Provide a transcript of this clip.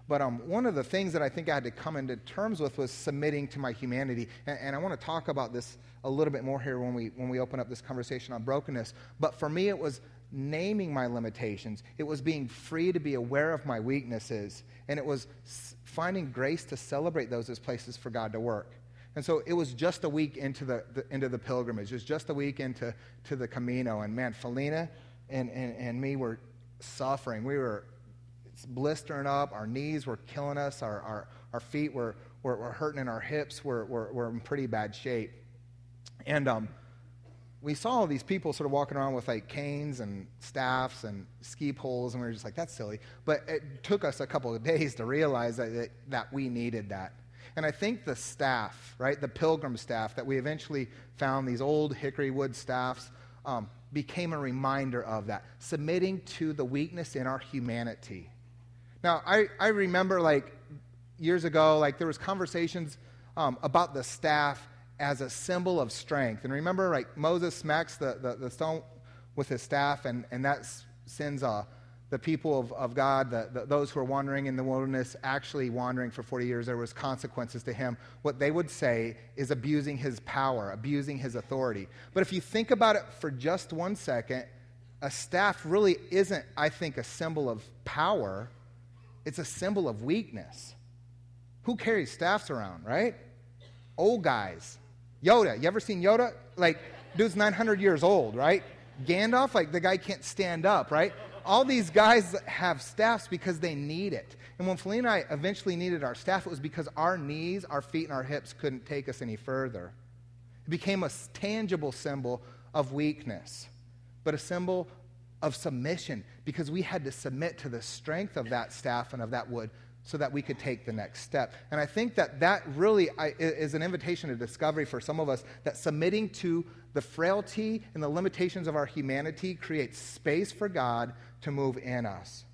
But one of the things that I think I had to come into terms with was submitting to my humanity. And I want to talk about this a little bit more here when we open up this conversation on brokenness. But for me, it was naming my limitations. It was being free to be aware of my weaknesses. And it was finding grace to celebrate those as places for God to work. And so it was just a week into the pilgrimage. It was just a week into the Camino. And man, Felina and me were suffering. We were blistering up. Our knees were killing us. Our feet were hurting, and our hips were in pretty bad shape. And we saw all these people sort of walking around with like canes and staffs and ski poles, and we were just like, that's silly. But it took us a couple of days to realize that we needed that. And I think the staff, right, the pilgrim staff that we eventually found, these old hickory wood staffs, became a reminder of that, submitting to the weakness in our humanity. Now, I remember like years ago, like there was conversations about the staff as a symbol of strength. And remember, like Moses smacks the stone with his staff, and that sends the people of God, those who are wandering in the wilderness, actually wandering for 40 years. There was consequences to him. What they would say is abusing his power, abusing his authority. But if you think about it for just 1 second, a staff really isn't, I think, a symbol of power. It's a symbol of weakness. Who carries staffs around, right? Old guys. Yoda. You ever seen Yoda? Like, dude's 900 years old, right? Gandalf, like the guy can't stand up, right? All these guys have staffs because they need it. And when Felina and I eventually needed our staff, it was because our knees, our feet, and our hips couldn't take us any further. It became a tangible symbol of weakness, but a symbol of submission, because we had to submit to the strength of that staff and of that wood so that we could take the next step. And I think that really is an invitation to discovery for some of us, that submitting to the frailty and the limitations of our humanity creates space for God to move in us.